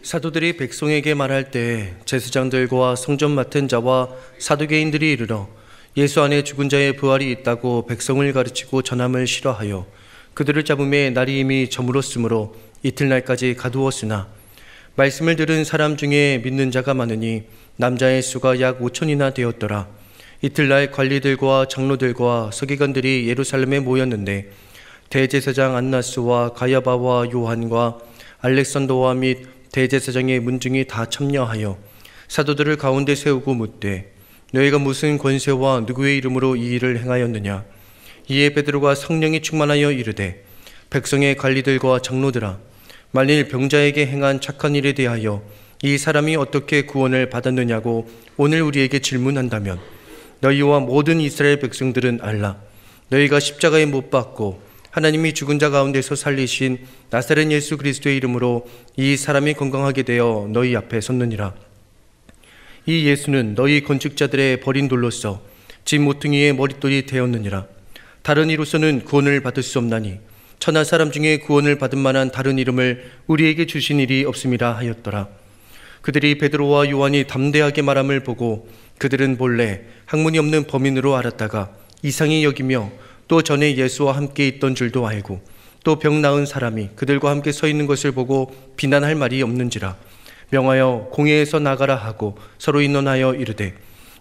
사도들이 백성에게 말할 때 제사장들과 성전 맡은 자와 사두개인들이 이르러 예수 안에 죽은 자의 부활이 있다고 백성을 가르치고 전함을 싫어하여 그들을 잡음에 날이 이미 저물었으므로 이틀날까지 가두었으나 말씀을 들은 사람 중에 믿는 자가 많으니 남자의 수가 약 5천이나 되었더라. 이틀날 관리들과 장로들과 서기관들이 예루살렘에 모였는데 대제사장 안나스와 가야바와 요한과 알렉산더와 및 대제사장의 문중이 다 참여하여 사도들을 가운데 세우고 묻되 너희가 무슨 권세와 누구의 이름으로 이 일을 행하였느냐. 이에 베드로가 성령이 충만하여 이르되 백성의 관리들과 장로들아, 만일 병자에게 행한 착한 일에 대하여 이 사람이 어떻게 구원을 받았느냐고 오늘 우리에게 질문한다면 너희와 모든 이스라엘 백성들은 알라. 너희가 십자가에 못 박고 하나님이 죽은 자 가운데서 살리신 나사렛 예수 그리스도의 이름으로 이 사람이 건강하게 되어 너희 앞에 섰느니라. 이 예수는 너희 건축자들의 버린 돌로서 집 모퉁이의 머릿돌이 되었느니라. 다른 이로서는 구원을 받을 수 없나니 천하 사람 중에 구원을 받을 만한 다른 이름을 우리에게 주신 일이 없음이라 하였더라. 그들이 베드로와 요한이 담대하게 말함을 보고 그들은 본래 학문이 없는 범인으로 알았다가 이상히 여기며 또 전에 예수와 함께 있던 줄도 알고 또 병 나은 사람이 그들과 함께 서 있는 것을 보고 비난할 말이 없는지라 명하여 공회에서 나가라 하고 서로 의논하여 이르되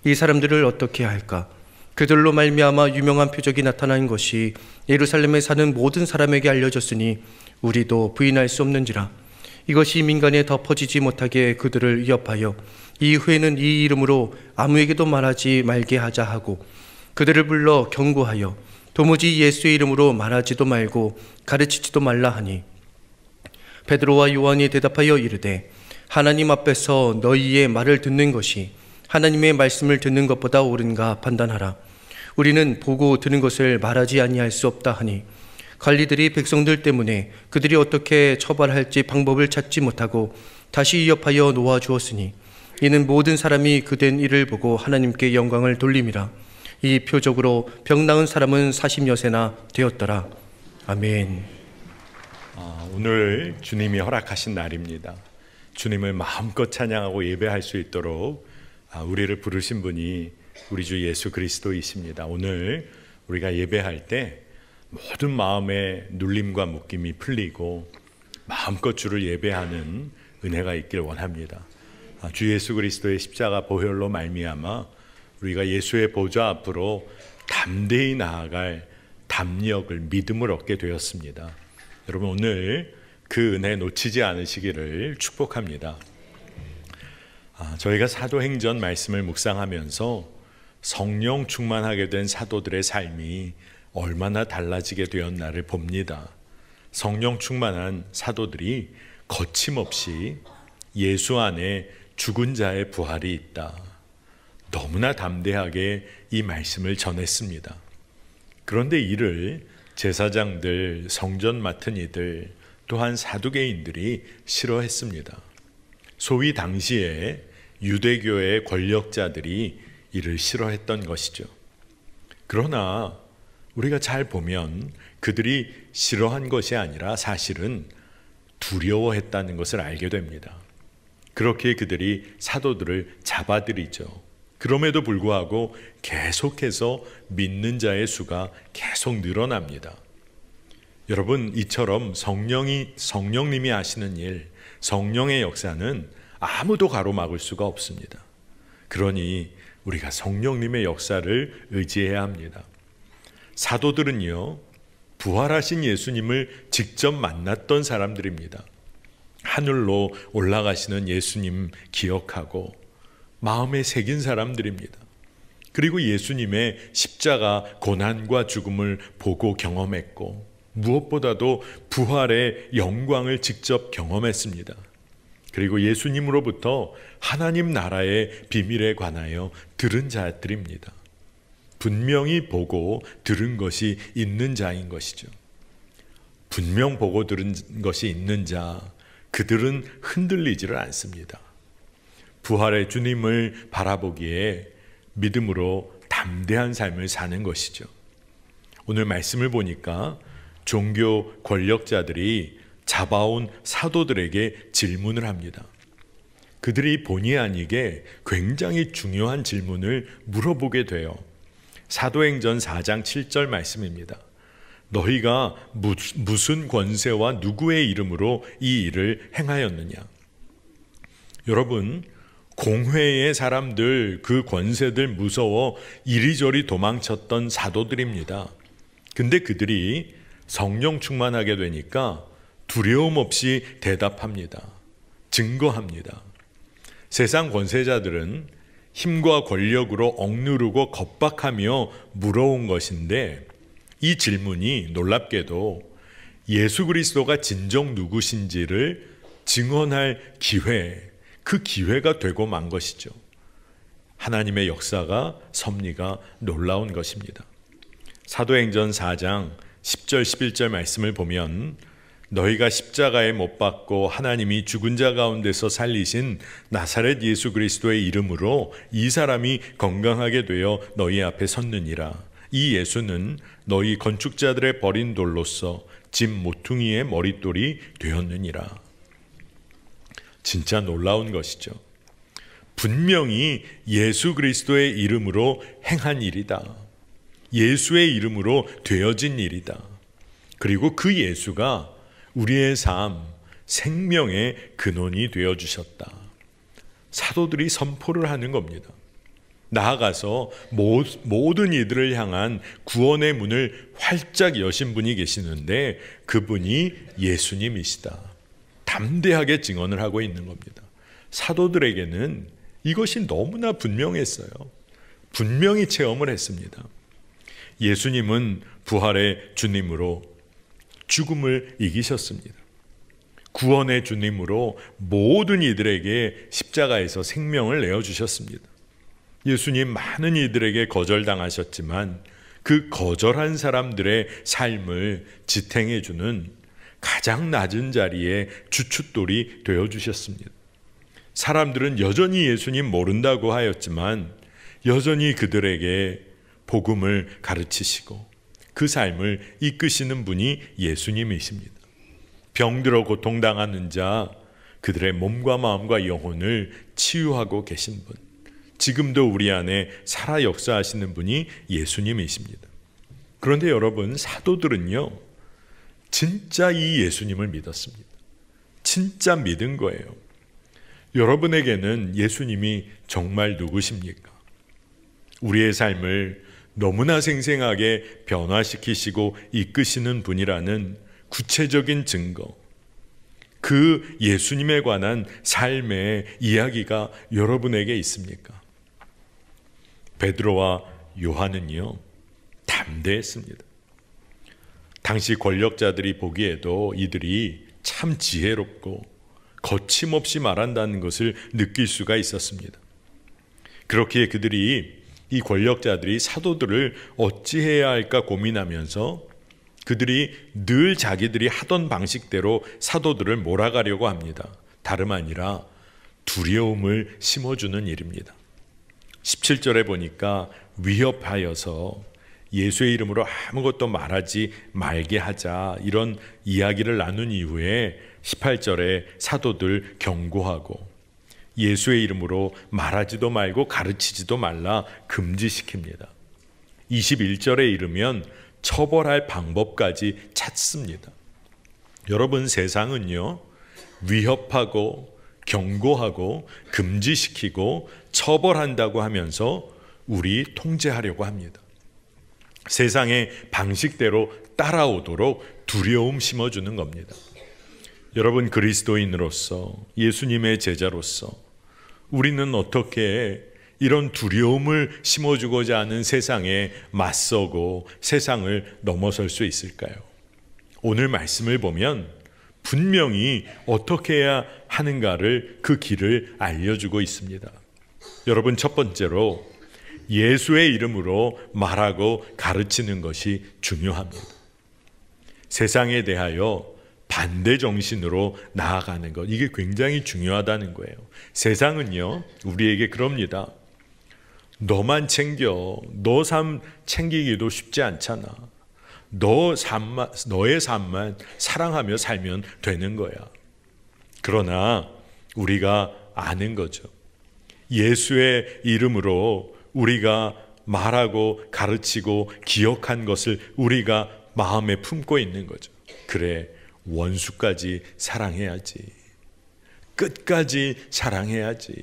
이 사람들을 어떻게 할까. 그들로 말미암아 유명한 표적이 나타난 것이 예루살렘에 사는 모든 사람에게 알려졌으니 우리도 부인할 수 없는지라. 이것이 민간에 더 퍼지지 못하게 그들을 위협하여 이후에는 이 이름으로 아무에게도 말하지 말게 하자 하고 그들을 불러 경고하여 도무지 예수의 이름으로 말하지도 말고 가르치지도 말라 하니 베드로와 요한이 대답하여 이르되 하나님 앞에서 너희의 말을 듣는 것이 하나님의 말씀을 듣는 것보다 옳은가 판단하라. 우리는 보고 들은 것을 말하지 아니할 수 없다 하니 관리들이 백성들 때문에 그들이 어떻게 처벌할지 방법을 찾지 못하고 다시 위협하여 놓아주었으니 이는 모든 사람이 그된 일을 보고 하나님께 영광을 돌림이라. 이 표적으로 병 나은 사람은 40여세나 되었더라. 아멘. 오늘 주님이 허락하신 날입니다. 주님을 마음껏 찬양하고 예배할 수 있도록 우리를 부르신 분이 우리 주 예수 그리스도이십니다. 오늘 우리가 예배할 때 모든 마음의 눌림과 묶임이 풀리고 마음껏 주를 예배하는 은혜가 있길 원합니다. 주 예수 그리스도의 십자가 보혈로 말미암아 우리가 예수의 보좌 앞으로 담대히 나아갈 담력을, 믿음을 얻게 되었습니다. 여러분, 오늘 그 은혜 놓치지 않으시기를 축복합니다. 저희가 사도행전 말씀을 묵상하면서 성령 충만하게 된 사도들의 삶이 얼마나 달라지게 되었나를 봅니다. 성령 충만한 사도들이 거침없이 예수 안에 죽은 자의 부활이 있다, 너무나 담대하게 이 말씀을 전했습니다. 그런데 이를 제사장들, 성전 맡은 이들, 또한 사두개인들이 싫어했습니다. 소위 당시에 유대교의 권력자들이 이를 싫어했던 것이죠. 그러나 우리가 잘 보면 그들이 싫어한 것이 아니라 사실은 두려워했다는 것을 알게 됩니다. 그렇게 그들이 사도들을 잡아들이죠. 그럼에도 불구하고 계속해서 믿는 자의 수가 계속 늘어납니다. 여러분, 이처럼 성령님이 하시는 일, 성령의 역사는 아무도 가로막을 수가 없습니다. 그러니 우리가 성령님의 역사를 의지해야 합니다. 사도들은요, 부활하신 예수님을 직접 만났던 사람들입니다. 하늘로 올라가시는 예수님 기억하고 마음에 새긴 사람들입니다. 그리고 예수님의 십자가 고난과 죽음을 보고 경험했고 무엇보다도 부활의 영광을 직접 경험했습니다. 그리고 예수님으로부터 하나님 나라의 비밀에 관하여 들은 자들입니다. 분명히 보고 들은 것이 있는 자인 것이죠. 분명 보고 들은 것이 있는 자, 그들은 흔들리지를 않습니다. 부활의 주님을 바라보기에 믿음으로 담대한 삶을 사는 것이죠. 오늘 말씀을 보니까 종교 권력자들이 잡아온 사도들에게 질문을 합니다. 그들이 본의 아니게 굉장히 중요한 질문을 물어보게 돼요. 사도행전 4장 7절 말씀입니다. 너희가 무슨 권세와 누구의 이름으로 이 일을 행하였느냐? 여러분, 공회의 사람들, 그 권세들 무서워 이리저리 도망쳤던 사도들입니다. 근데 그들이 성령 충만하게 되니까 두려움 없이 대답합니다. 증거합니다. 세상 권세자들은 힘과 권력으로 억누르고 겁박하며 물어온 것인데, 이 질문이 놀랍게도 예수 그리스도가 진정 누구신지를 증언할 기회, 그 기회가 되고 만 것이죠. 하나님의 역사가, 섭리가 놀라운 것입니다. 사도행전 4장 10절 11절 말씀을 보면 너희가 십자가에 못 박고 하나님이 죽은 자 가운데서 살리신 나사렛 예수 그리스도의 이름으로 이 사람이 건강하게 되어 너희 앞에 섰느니라. 이 예수는 너희 건축자들의 버린 돌로서 집 모퉁이의 머릿돌이 되었느니라. 진짜 놀라운 것이죠. 분명히 예수 그리스도의 이름으로 행한 일이다. 예수의 이름으로 되어진 일이다. 그리고 그 예수가 우리의 삶, 생명의 근원이 되어주셨다. 사도들이 선포를 하는 겁니다. 나아가서 모든 이들을 향한 구원의 문을 활짝 여신 분이 계시는데 그분이 예수님이시다. 담대하게 증언을 하고 있는 겁니다. 사도들에게는 이것이 너무나 분명했어요. 분명히 체험을 했습니다. 예수님은 부활의 주님으로 죽음을 이기셨습니다. 구원의 주님으로 모든 이들에게 십자가에서 생명을 내어주셨습니다. 예수님 많은 이들에게 거절당하셨지만 그 거절한 사람들의 삶을 지탱해주는 가장 낮은 자리에 주춧돌이 되어주셨습니다. 사람들은 여전히 예수님 모른다고 하였지만 여전히 그들에게 복음을 가르치시고 그 삶을 이끄시는 분이 예수님이십니다. 병들어 고통당하는 자, 그들의 몸과 마음과 영혼을 치유하고 계신 분, 지금도 우리 안에 살아 역사하시는 분이 예수님이십니다. 그런데 여러분, 사도들은요, 진짜 이 예수님을 믿었습니다. 진짜 믿은 거예요. 여러분에게는 예수님이 정말 누구십니까? 우리의 삶을 너무나 생생하게 변화시키시고 이끄시는 분이라는 구체적인 증거, 그 예수님에 관한 삶의 이야기가 여러분에게 있습니까? 베드로와 요한은요, 담대했습니다. 당시 권력자들이 보기에도 이들이 참 지혜롭고 거침없이 말한다는 것을 느낄 수가 있었습니다. 그렇기에 그들이, 이 권력자들이 사도들을 어찌해야 할까 고민하면서 그들이 늘 자기들이 하던 방식대로 사도들을 몰아가려고 합니다. 다름 아니라 두려움을 심어주는 일입니다. 17절에 보니까 위협하여서 예수의 이름으로 아무것도 말하지 말게 하자, 이런 이야기를 나눈 이후에 18절에 사도들 경고하고 예수의 이름으로 말하지도 말고 가르치지도 말라 금지시킵니다. 21절에 이르면 처벌할 방법까지 찾습니다. 여러분, 세상은요, 위협하고 경고하고 금지시키고 처벌한다고 하면서 우리 통제하려고 합니다. 세상의 방식대로 따라오도록 두려움 심어주는 겁니다. 여러분, 그리스도인으로서, 예수님의 제자로서 우리는 어떻게 이런 두려움을 심어주고자 하는 세상에 맞서고 세상을 넘어설 수 있을까요? 오늘 말씀을 보면 분명히 어떻게 해야 하는가를, 그 길을 알려주고 있습니다. 여러분, 첫 번째로 예수의 이름으로 말하고 가르치는 것이 중요합니다. 세상에 대하여 반대 정신으로 나아가는 것, 이게 굉장히 중요하다는 거예요. 세상은요, 우리에게 그럽니다. 너만 챙겨. 너 삶 챙기기도 쉽지 않잖아. 너의 삶만 사랑하며 살면 되는 거야. 그러나 우리가 아는 거죠. 예수의 이름으로 우리가 말하고 가르치고 기억한 것을 우리가 마음에 품고 있는 거죠. 그래, 원수까지 사랑해야지. 끝까지 사랑해야지.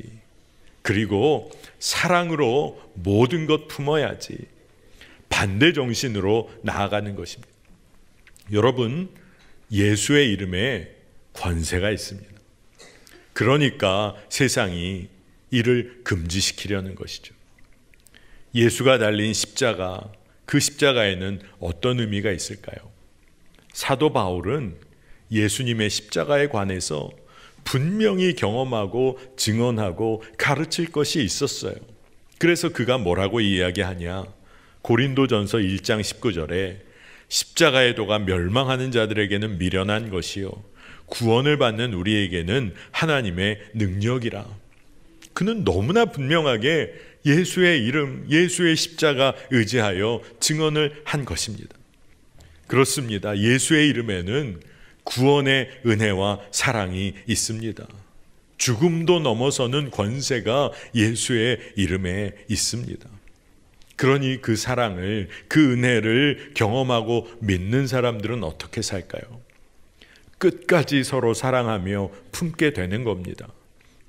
그리고 사랑으로 모든 것 품어야지. 반대 정신으로 나아가는 것입니다. 여러분, 예수의 이름에 권세가 있습니다. 그러니까 세상이 이를 금지시키려는 것이죠. 예수가 달린 십자가, 그 십자가에는 어떤 의미가 있을까요? 사도 바울은 예수님의 십자가에 관해서 분명히 경험하고 증언하고 가르칠 것이 있었어요. 그래서 그가 뭐라고 이야기하냐? 고린도전서 1장 19절에 십자가의 도가 멸망하는 자들에게는 미련한 것이요 구원을 받는 우리에게는 하나님의 능력이라. 그는 너무나 분명하게 예수의 이름, 예수의 십자가 의지하여 증언을 한 것입니다. 그렇습니다. 예수의 이름에는 구원의 은혜와 사랑이 있습니다. 죽음도 넘어서는 권세가 예수의 이름에 있습니다. 그러니 그 사랑을, 그 은혜를 경험하고 믿는 사람들은 어떻게 살까요? 끝까지 서로 사랑하며 품게 되는 겁니다.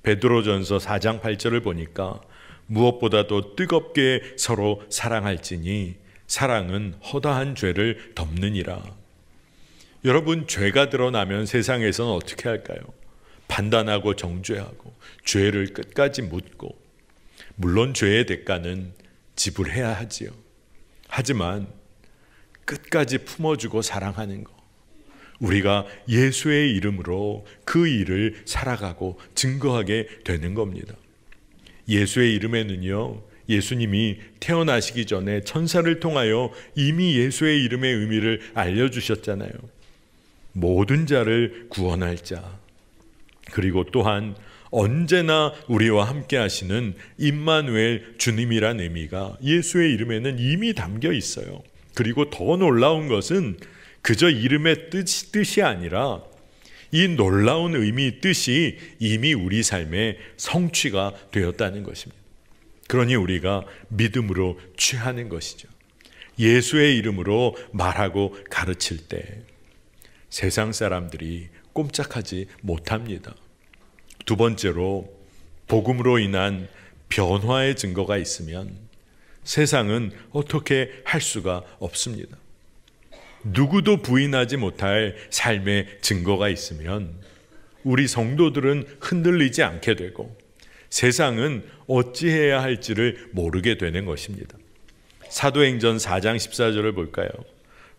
베드로전서 4장 8절을 보니까 무엇보다도 뜨겁게 서로 사랑할지니 사랑은 허다한 죄를 덮느니라. 여러분, 죄가 드러나면 세상에서는 어떻게 할까요? 판단하고 정죄하고 죄를 끝까지 묻고, 물론 죄의 대가는 지불해야 하지요. 하지만 끝까지 품어주고 사랑하는 것, 우리가 예수의 이름으로 그 일을 살아가고 증거하게 되는 겁니다. 예수의 이름에는요, 예수님이 태어나시기 전에 천사를 통하여 이미 예수의 이름의 의미를 알려주셨잖아요. 모든 자를 구원할 자, 그리고 또한 언제나 우리와 함께 하시는 임마누엘 주님이란 의미가 예수의 이름에는 이미 담겨 있어요. 그리고 더 놀라운 것은 그저 이름의 뜻이 아니라 이 놀라운 의미, 뜻이 이미 우리 삶에 성취가 되었다는 것입니다. 그러니 우리가 믿음으로 취하는 것이죠. 예수의 이름으로 말하고 가르칠 때 세상 사람들이 꼼짝하지 못합니다. 두 번째로, 복음으로 인한 변화의 증거가 있으면 세상은 어떻게 할 수가 없습니다. 누구도 부인하지 못할 삶의 증거가 있으면 우리 성도들은 흔들리지 않게 되고 세상은 어찌해야 할지를 모르게 되는 것입니다. 사도행전 4장 14절을 볼까요?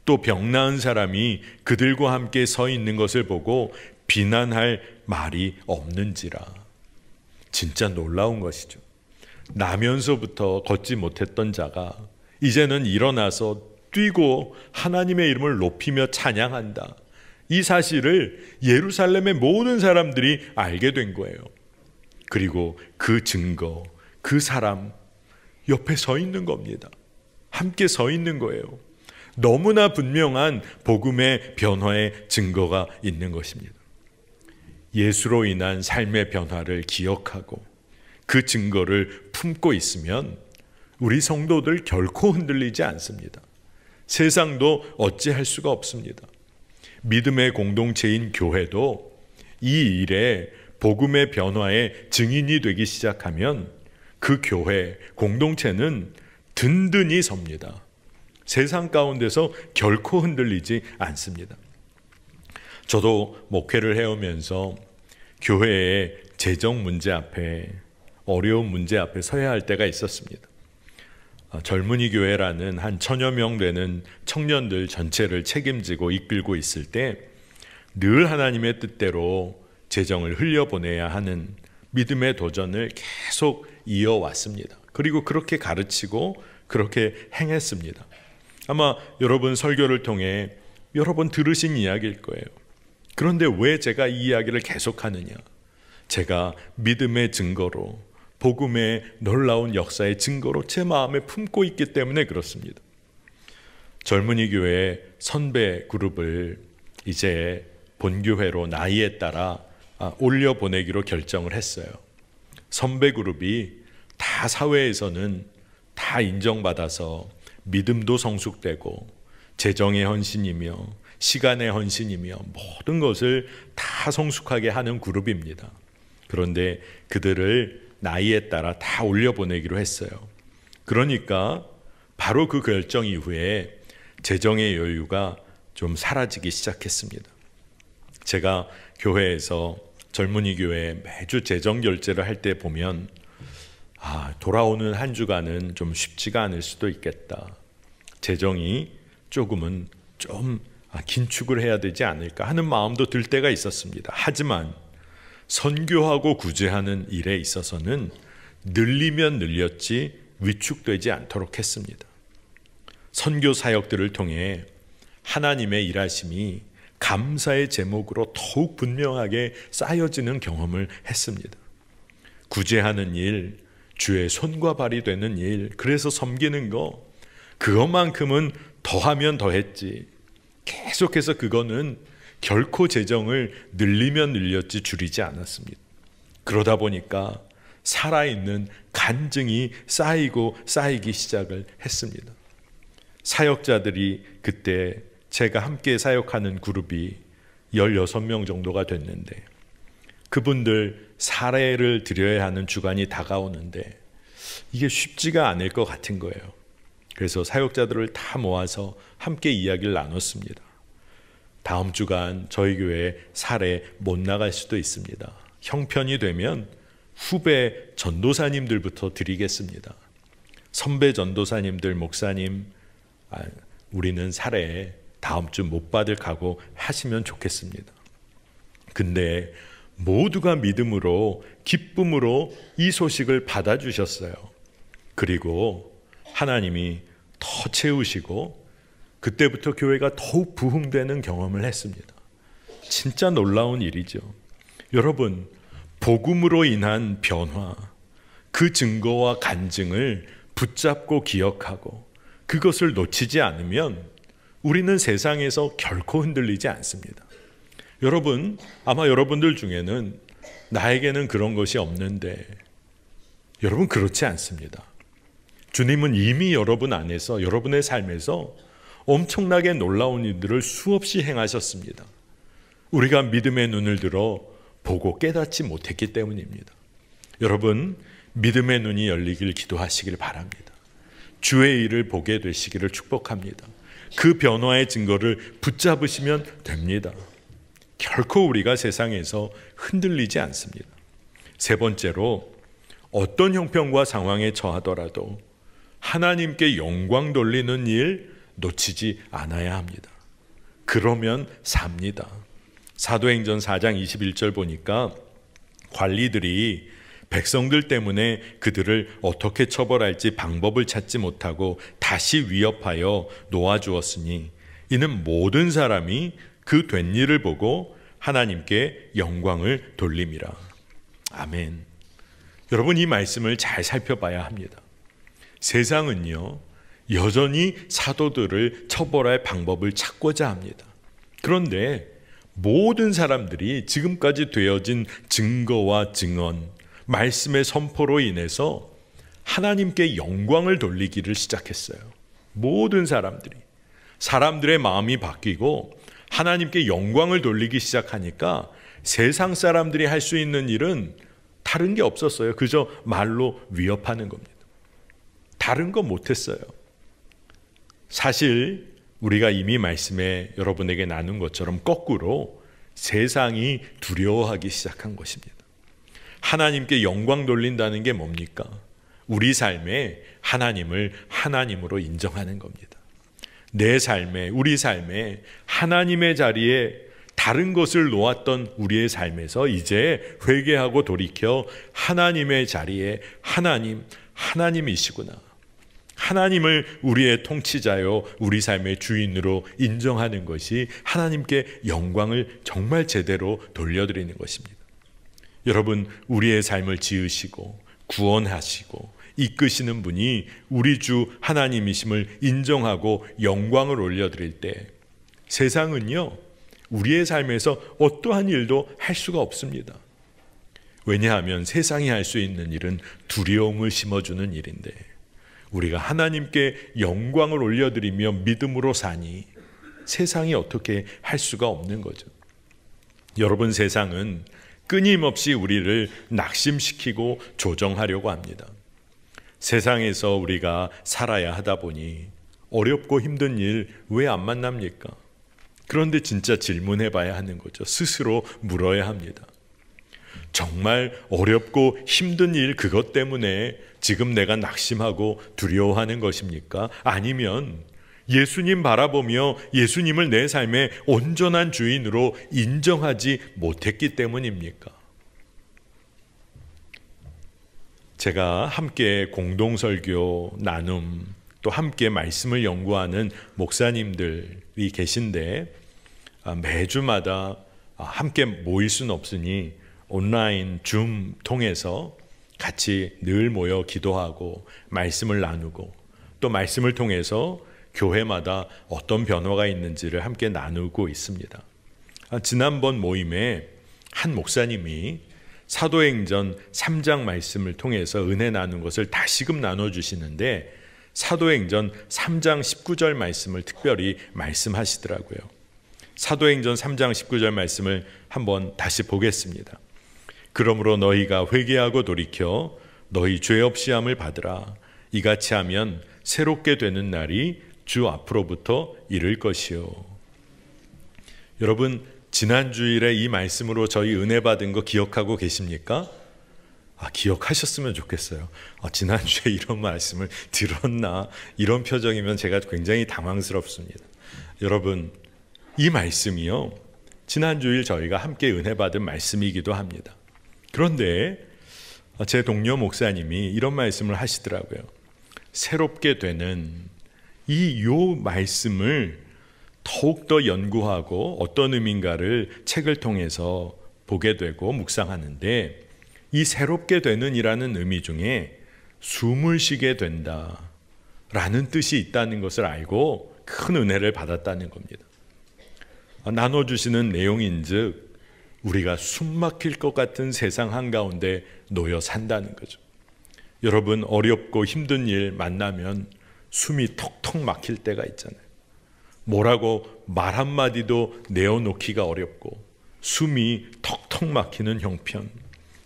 또 병 나은 사람이 그들과 함께 서 있는 것을 보고 비난할 말이 없는지라. 진짜 놀라운 것이죠. 나면서부터 걷지 못했던 자가 이제는 일어나서 뛰고 하나님의 이름을 높이며 찬양한다. 이 사실을 예루살렘의 모든 사람들이 알게 된 거예요. 그리고 그 증거, 그 사람 옆에 서 있는 겁니다. 함께 서 있는 거예요. 너무나 분명한 복음의 변화의 증거가 있는 것입니다. 예수로 인한 삶의 변화를 기억하고 그 증거를 품고 있으면 우리 성도들 결코 흔들리지 않습니다. 세상도 어찌할 수가 없습니다. 믿음의 공동체인 교회도 이 일에 복음의 변화의 증인이 되기 시작하면 그 교회, 공동체는 든든히 섭니다. 세상 가운데서 결코 흔들리지 않습니다. 저도 목회를 해오면서 교회의 재정 문제 앞에, 어려운 문제 앞에 서야 할 때가 있었습니다. 젊은이 교회라는 한 1000여 명 되는 청년들 전체를 책임지고 이끌고 있을 때 늘 하나님의 뜻대로 재정을 흘려보내야 하는 믿음의 도전을 계속 이어왔습니다. 그리고 그렇게 가르치고 그렇게 행했습니다. 아마 여러분 설교를 통해 여러 번 들으신 이야기일 거예요. 그런데 왜 제가 이 이야기를 계속하느냐? 제가 믿음의 증거로, 복음의 놀라운 역사의 증거로 제 마음에 품고 있기 때문에 그렇습니다. 젊은이 교회 선배 그룹을 이제 본교회로 나이에 따라 올려보내기로 결정을 했어요. 선배 그룹이 다 사회에서는 다 인정받아서 믿음도 성숙되고 재정의 헌신이며 시간의 헌신이며 모든 것을 다 성숙하게 하는 그룹입니다. 그런데 그들을 나이에 따라 다 올려보내기로 했어요. 그러니까 바로 그 결정 이후에 재정의 여유가 좀 사라지기 시작했습니다. 제가 교회에서 젊은이 교회 매주 재정 결제를 할 때 보면 돌아오는 한 주간은 좀 쉽지가 않을 수도 있겠다. 재정이 조금은 좀 긴축을 해야 되지 않을까 하는 마음도 들 때가 있었습니다. 하지만 선교하고 구제하는 일에 있어서는 늘리면 늘렸지 위축되지 않도록 했습니다. 선교 사역들을 통해 하나님의 일하심이 감사의 제목으로 더욱 분명하게 쌓여지는 경험을 했습니다. 구제하는 일, 주의 손과 발이 되는 일, 그래서 섬기는 거, 그것만큼은 더하면 더했지. 계속해서 그거는 결코 재정을 늘리면 늘렸지 줄이지 않았습니다. 그러다 보니까 살아있는 간증이 쌓이고 쌓이기 시작을 했습니다. 사역자들이 그때 제가 함께 사역하는 그룹이 16명 정도가 됐는데 그분들 사례를 드려야 하는 주간이 다가오는데 이게 쉽지가 않을 것 같은 거예요. 그래서 사역자들을 다 모아서 함께 이야기를 나눴습니다. 다음 주간 저희 교회 사례 못 나갈 수도 있습니다. 형편이 되면 후배 전도사님들부터 드리겠습니다. 선배 전도사님들, 목사님, 우리는 사례 다음 주 못 받을 각오 하시면 좋겠습니다. 근데 모두가 믿음으로 기쁨으로 이 소식을 받아주셨어요. 그리고 하나님이 더 채우시고 그때부터 교회가 더욱 부흥되는 경험을 했습니다. 진짜 놀라운 일이죠. 여러분, 복음으로 인한 변화, 그 증거와 간증을 붙잡고 기억하고 그것을 놓치지 않으면 우리는 세상에서 결코 흔들리지 않습니다. 여러분, 아마 여러분들 중에는 나에게는 그런 것이 없는데 여러분 그렇지 않습니다. 주님은 이미 여러분 안에서 여러분의 삶에서 엄청나게 놀라운 일들을 수없이 행하셨습니다. 우리가 믿음의 눈을 들어 보고 깨닫지 못했기 때문입니다. 여러분, 믿음의 눈이 열리길 기도하시길 바랍니다. 주의 일을 보게 되시기를 축복합니다. 그 변화의 증거를 붙잡으시면 됩니다. 결코 우리가 세상에서 흔들리지 않습니다. 세 번째로, 어떤 형편과 상황에 처하더라도 하나님께 영광 돌리는 일 놓치지 않아야 합니다. 그러면 삽니다. 사도행전 4장 21절 보니까 관리들이 백성들 때문에 그들을 어떻게 처벌할지 방법을 찾지 못하고 다시 위협하여 놓아주었으니 이는 모든 사람이 그 된 일을 보고 하나님께 영광을 돌림이라. 아멘. 여러분, 이 말씀을 잘 살펴봐야 합니다. 세상은요, 여전히 사도들을 처벌할 방법을 찾고자 합니다. 그런데 모든 사람들이 지금까지 되어진 증거와 증언, 말씀의 선포로 인해서 하나님께 영광을 돌리기를 시작했어요. 모든 사람들의 마음이 바뀌고 하나님께 영광을 돌리기 시작하니까 세상 사람들이 할 수 있는 일은 다른 게 없었어요. 그저 말로 위협하는 겁니다. 다른 거 못했어요. 사실 우리가 이미 말씀에 여러분에게 나눈 것처럼 거꾸로 세상이 두려워하기 시작한 것입니다. 하나님께 영광 돌린다는 게 뭡니까? 우리 삶에 하나님을 하나님으로 인정하는 겁니다. 내 삶에, 우리 삶에 하나님의 자리에 다른 것을 놓았던 우리의 삶에서 이제 회개하고 돌이켜 하나님의 자리에 하나님이시구나, 하나님을 우리의 통치자요 우리 삶의 주인으로 인정하는 것이 하나님께 영광을 정말 제대로 돌려드리는 것입니다. 여러분, 우리의 삶을 지으시고 구원하시고 이끄시는 분이 우리 주 하나님이심을 인정하고 영광을 올려드릴 때 세상은요, 우리의 삶에서 어떠한 일도 할 수가 없습니다. 왜냐하면 세상이 할 수 있는 일은 두려움을 심어주는 일인데, 우리가 하나님께 영광을 올려드리며 믿음으로 사니 세상이 어떻게 할 수가 없는 거죠. 여러분, 세상은 끊임없이 우리를 낙심시키고 조정하려고 합니다. 세상에서 우리가 살아야 하다 보니 어렵고 힘든 일 왜 안 만납니까? 그런데 진짜 질문해 봐야 하는 거죠. 스스로 물어야 합니다. 정말 어렵고 힘든 일 그것 때문에 지금 내가 낙심하고 두려워하는 것입니까? 아니면 예수님 바라보며 예수님을 내 삶의 온전한 주인으로 인정하지 못했기 때문입니까? 제가 함께 공동설교 나눔, 또 함께 말씀을 연구하는 목사님들이 계신데, 매주마다 함께 모일 수는 없으니 온라인 줌 통해서 같이 늘 모여 기도하고 말씀을 나누고, 또 말씀을 통해서 교회마다 어떤 변화가 있는지를 함께 나누고 있습니다. 지난번 모임에 한 목사님이 사도행전 3장 말씀을 통해서 은혜 나눈 것을 다시금 나눠주시는데, 사도행전 3장 19절 말씀을 특별히 말씀하시더라고요. 사도행전 3장 19절 말씀을 한번 다시 보겠습니다. 그러므로 너희가 회개하고 돌이켜 너희 죄 없이 함을 받으라. 이같이 하면 새롭게 되는 날이 주 앞으로부터 이를 것이요. 여러분, 지난 주일에 이 말씀으로 저희 은혜 받은 거 기억하고 계십니까? 기억하셨으면 좋겠어요. 지난주에 이런 말씀을 들었나? 이런 표정이면 제가 굉장히 당황스럽습니다. 여러분, 이 말씀이요, 지난주일 저희가 함께 은혜 받은 말씀이기도 합니다. 그런데 제 동료 목사님이 이런 말씀을 하시더라고요. 새롭게 되는 요 말씀을 더욱더 연구하고 어떤 의미인가를 책을 통해서 보게 되고 묵상하는데, 이 새롭게 되는 이라는 의미 중에 숨을 쉬게 된다 라는 뜻이 있다는 것을 알고 큰 은혜를 받았다는 겁니다. 나눠주시는 내용인즉 우리가 숨 막힐 것 같은 세상 한가운데 놓여 산다는 거죠. 여러분, 어렵고 힘든 일 만나면 숨이 턱턱 막힐 때가 있잖아요. 뭐라고 말 한마디도 내어놓기가 어렵고 숨이 턱턱 막히는 형편.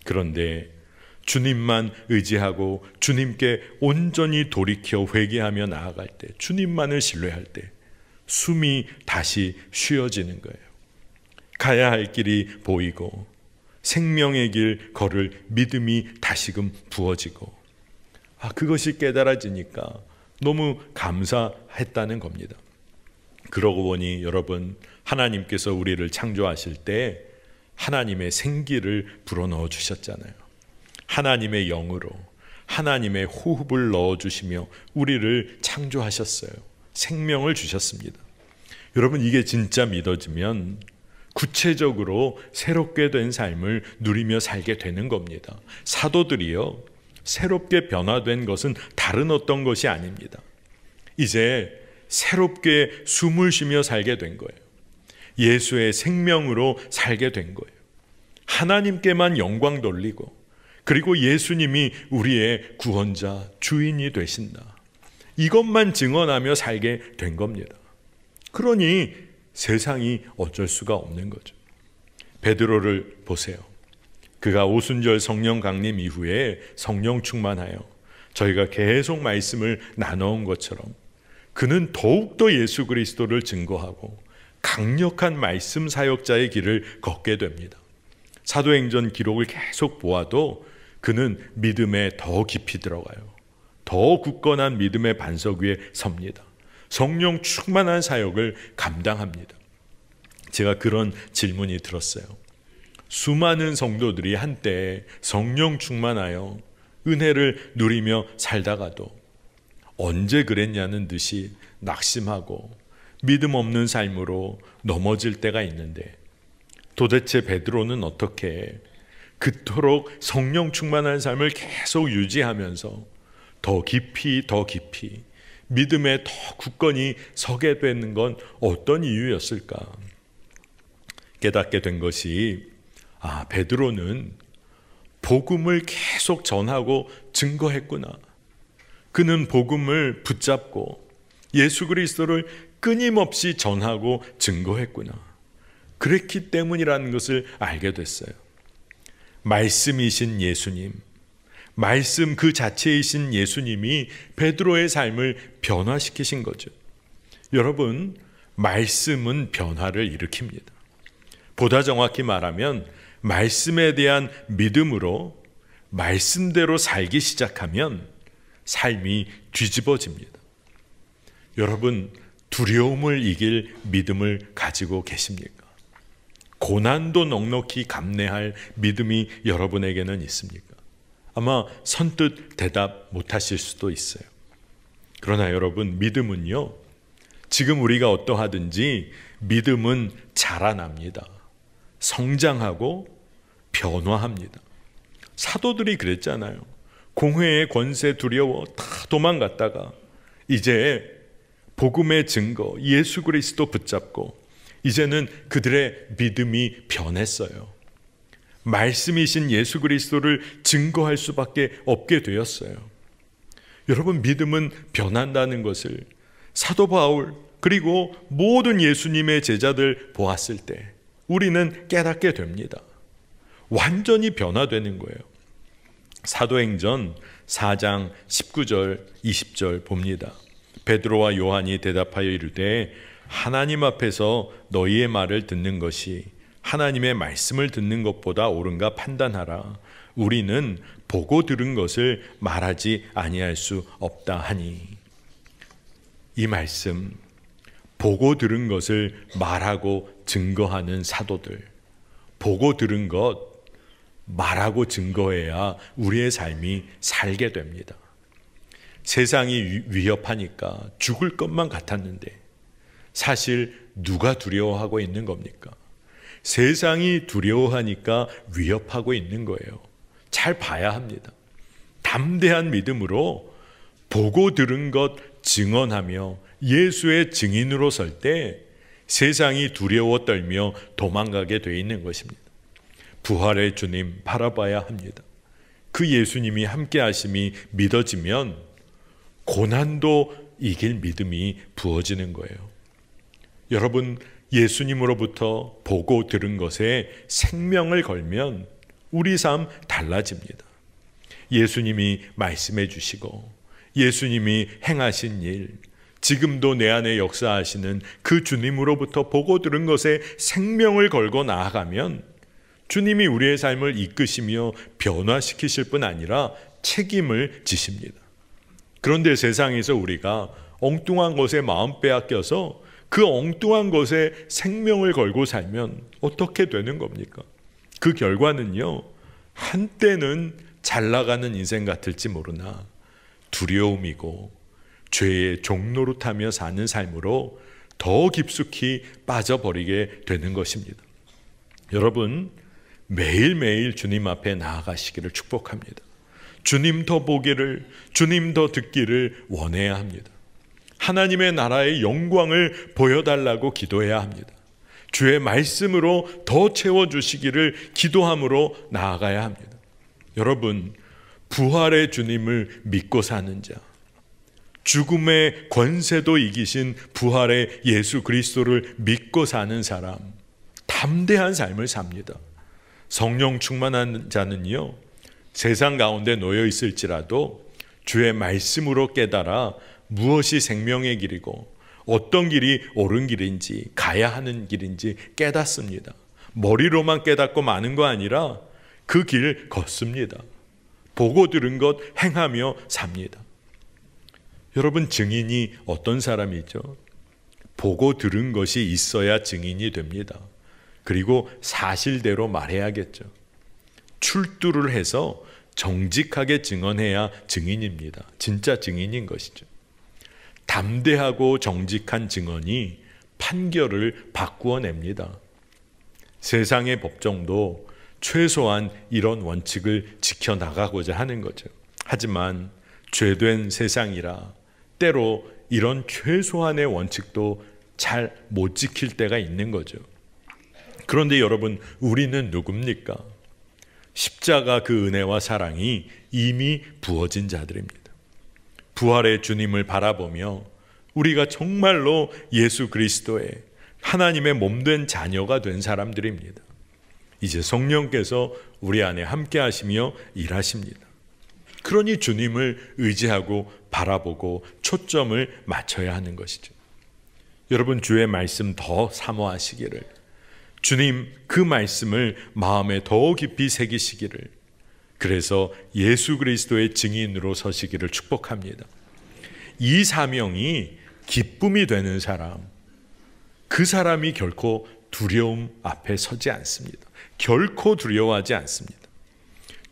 그런데 주님만 의지하고 주님께 온전히 돌이켜 회개하며 나아갈 때, 주님만을 신뢰할 때 숨이 다시 쉬어지는 거예요. 가야 할 길이 보이고 생명의 길 걸을 믿음이 다시금 부어지고, 그것이 깨달아지니까 너무 감사했다는 겁니다. 그러고 보니 여러분, 하나님께서 우리를 창조하실 때 하나님의 생기를 불어넣어 주셨잖아요. 하나님의 영으로 하나님의 호흡을 넣어주시며 우리를 창조하셨어요. 생명을 주셨습니다. 여러분, 이게 진짜 믿어지면 구체적으로 새롭게 된 삶을 누리며 살게 되는 겁니다. 사도들이요, 새롭게 변화된 것은 다른 어떤 것이 아닙니다. 이제 새롭게 숨을 쉬며 살게 된 거예요. 예수의 생명으로 살게 된 거예요. 하나님께만 영광 돌리고, 그리고 예수님이 우리의 구원자, 주인이 되신다, 이것만 증언하며 살게 된 겁니다. 그러니 세상이 어쩔 수가 없는 거죠. 베드로를 보세요. 그가 오순절 성령 강림 이후에 성령 충만하여 저희가 계속 말씀을 나눠온 것처럼 그는 더욱더 예수 그리스도를 증거하고 강력한 말씀 사역자의 길을 걷게 됩니다. 사도행전 기록을 계속 보아도 그는 믿음에 더 깊이 들어가요. 더 굳건한 믿음의 반석 위에 섭니다. 성령 충만한 사역을 감당합니다. 제가 그런 질문이 들었어요. 수많은 성도들이 한때 성령 충만하여 은혜를 누리며 살다가도 언제 그랬냐는 듯이 낙심하고 믿음 없는 삶으로 넘어질 때가 있는데, 도대체 베드로는 어떻게 그토록 성령 충만한 삶을 계속 유지하면서 더 깊이 믿음에 더 굳건히 서게 되는 건 어떤 이유였을까? 깨닫게 된 것이 베드로는 복음을 계속 전하고 증거했구나. 그는 복음을 붙잡고 예수 그리스도를 끊임없이 전하고 증거했구나. 그랬기 때문이라는 것을 알게 됐어요. 말씀이신 예수님, 말씀 그 자체이신 예수님이 베드로의 삶을 변화시키신 거죠. 여러분, 말씀은 변화를 일으킵니다. 보다 정확히 말하면 말씀에 대한 믿음으로 말씀대로 살기 시작하면 삶이 뒤집어집니다. 여러분, 두려움을 이길 믿음을 가지고 계십니까? 고난도 넉넉히 감내할 믿음이 여러분에게는 있습니까? 아마 선뜻 대답 못하실 수도 있어요. 그러나 여러분, 믿음은요, 지금 우리가 어떠하든지 믿음은 자라납니다. 성장하고 변화합니다. 사도들이 그랬잖아요. 공회의 권세 두려워 다 도망갔다가 이제 복음의 증거 예수 그리스도 붙잡고 이제는 그들의 믿음이 변했어요. 말씀이신 예수 그리스도를 증거할 수밖에 없게 되었어요. 여러분, 믿음은 변한다는 것을 사도 바울 그리고 모든 예수님의 제자들 보았을 때 우리는 깨닫게 됩니다. 완전히 변화되는 거예요. 사도행전 4장 19절 20절 봅니다. 베드로와 요한이 대답하여 이르되 하나님 앞에서 너희의 말을 듣는 것이 하나님의 말씀을 듣는 것보다 옳은가 판단하라. 우리는 보고 들은 것을 말하지 아니할 수 없다 하니. 이 말씀, 보고 들은 것을 말하고 증거하는 사도들, 보고 들은 것 말하고 증거해야 우리의 삶이 살게 됩니다. 세상이 위협하니까 죽을 것만 같았는데 사실 누가 두려워하고 있는 겁니까? 세상이 두려워하니까 위협하고 있는 거예요. 잘 봐야 합니다. 담대한 믿음으로 보고 들은 것 증언하며 예수의 증인으로 설 때 세상이 두려워 떨며 도망가게 돼 있는 것입니다. 부활의 주님 바라봐야 합니다. 그 예수님이 함께 하심이 믿어지면 고난도 이길 믿음이 부어지는 거예요. 여러분, 예수님으로부터 보고 들은 것에 생명을 걸면 우리 삶 달라집니다. 예수님이 말씀해 주시고 예수님이 행하신 일, 지금도 내 안에 역사하시는 그 주님으로부터 보고 들은 것에 생명을 걸고 나아가면 주님이 우리의 삶을 이끄시며 변화시키실 뿐 아니라 책임을 지십니다. 그런데 세상에서 우리가 엉뚱한 것에 마음 빼앗겨서 그 엉뚱한 것에 생명을 걸고 살면 어떻게 되는 겁니까? 그 결과는요, 한때는 잘 나가는 인생 같을지 모르나 두려움이고 죄의 종노릇하며 사는 삶으로 더 깊숙이 빠져버리게 되는 것입니다. 여러분, 매일매일 주님 앞에 나아가시기를 축복합니다. 주님 더 보기를, 주님 더 듣기를 원해야 합니다. 하나님의 나라의 영광을 보여달라고 기도해야 합니다. 주의 말씀으로 더 채워주시기를 기도함으로 나아가야 합니다. 여러분, 부활의 주님을 믿고 사는 자, 죽음의 권세도 이기신 부활의 예수 그리스도를 믿고 사는 사람, 담대한 삶을 삽니다. 성령 충만한 자는요, 세상 가운데 놓여 있을지라도 주의 말씀으로 깨달아 무엇이 생명의 길이고 어떤 길이 옳은 길인지 가야 하는 길인지 깨닫습니다. 머리로만 깨닫고 마는 거 아니라 그 길 걷습니다. 보고 들은 것 행하며 삽니다. 여러분, 증인이 어떤 사람이죠? 보고 들은 것이 있어야 증인이 됩니다. 그리고 사실대로 말해야겠죠. 출두를 해서 정직하게 증언해야 증인입니다. 진짜 증인인 것이죠. 담대하고 정직한 증언이 판결을 바꾸어냅니다. 세상의 법정도 최소한 이런 원칙을 지켜나가고자 하는 거죠. 하지만 죄된 세상이라 때로 이런 최소한의 원칙도 잘 못 지킬 때가 있는 거죠. 그런데 여러분, 우리는 누굽니까? 십자가 그 은혜와 사랑이 이미 부어진 자들입니다. 부활의 주님을 바라보며 우리가 정말로 예수 그리스도의 하나님의 몸된 자녀가 된 사람들입니다. 이제 성령께서 우리 안에 함께 하시며 일하십니다. 그러니 주님을 의지하고 바라보고 초점을 맞춰야 하는 것이죠. 여러분, 주의 말씀 더 사모하시기를, 주님 그 말씀을 마음에 더 깊이 새기시기를, 그래서 예수 그리스도의 증인으로 서시기를 축복합니다. 이 사명이 기쁨이 되는 사람, 그 사람이 결코 두려움 앞에 서지 않습니다. 결코 두려워하지 않습니다.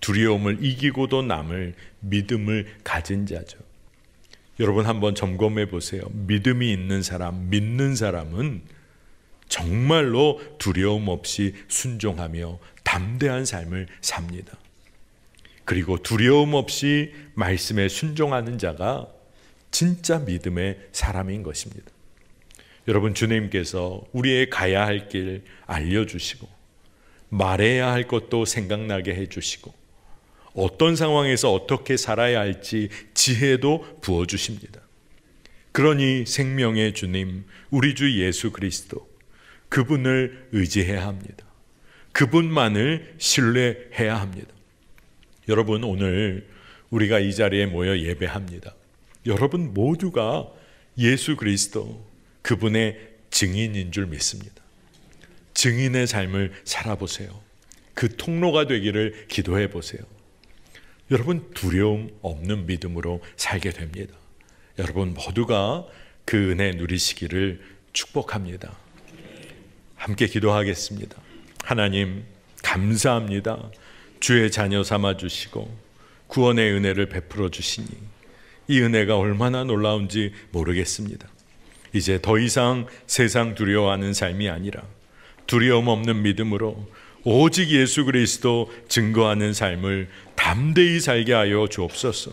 두려움을 이기고도 남을 믿음을 가진 자죠. 여러분, 한번 점검해 보세요. 믿음이 있는 사람, 믿는 사람은 정말로 두려움 없이 순종하며 담대한 삶을 삽니다. 그리고 두려움 없이 말씀에 순종하는 자가 진짜 믿음의 사람인 것입니다. 여러분, 주님께서 우리의 가야 할 길 알려주시고 말해야 할 것도 생각나게 해주시고 어떤 상황에서 어떻게 살아야 할지 지혜도 부어주십니다. 그러니 생명의 주님, 우리 주 예수 그리스도, 그분을 의지해야 합니다. 그분만을 신뢰해야 합니다. 여러분, 오늘 우리가 이 자리에 모여 예배합니다. 여러분 모두가 예수 그리스도, 그분의 증인인 줄 믿습니다. 증인의 삶을 살아보세요. 그 통로가 되기를 기도해 보세요. 여러분, 두려움 없는 믿음으로 살게 됩니다. 여러분 모두가 그 은혜 누리시기를 축복합니다. 함께 기도하겠습니다. 하나님, 감사합니다. 주의 자녀 삼아 주시고 구원의 은혜를 베풀어 주시니 이 은혜가 얼마나 놀라운지 모르겠습니다. 이제 더 이상 세상 두려워하는 삶이 아니라 두려움 없는 믿음으로 오직 예수 그리스도 증거하는 삶을 담대히 살게 하여 주옵소서.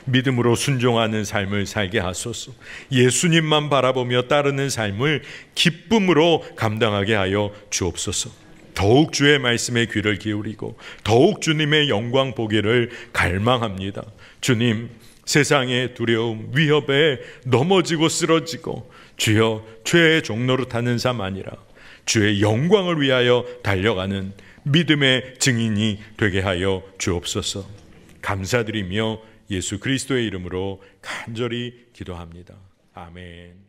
믿음으로 순종하는 삶을 살게 하소서. 예수님만 바라보며 따르는 삶을 기쁨으로 감당하게 하여 주옵소서. 더욱 주의 말씀에 귀를 기울이고 더욱 주님의 영광 보기를 갈망합니다. 주님, 세상의 두려움, 위협에 넘어지고 쓰러지고 주여 죄의 종로로 타는 삶 아니라 주의 영광을 위하여 달려가는 믿음의 증인이 되게 하여 주옵소서. 감사드리며 예수 그리스도의 이름으로 간절히 기도합니다. 아멘.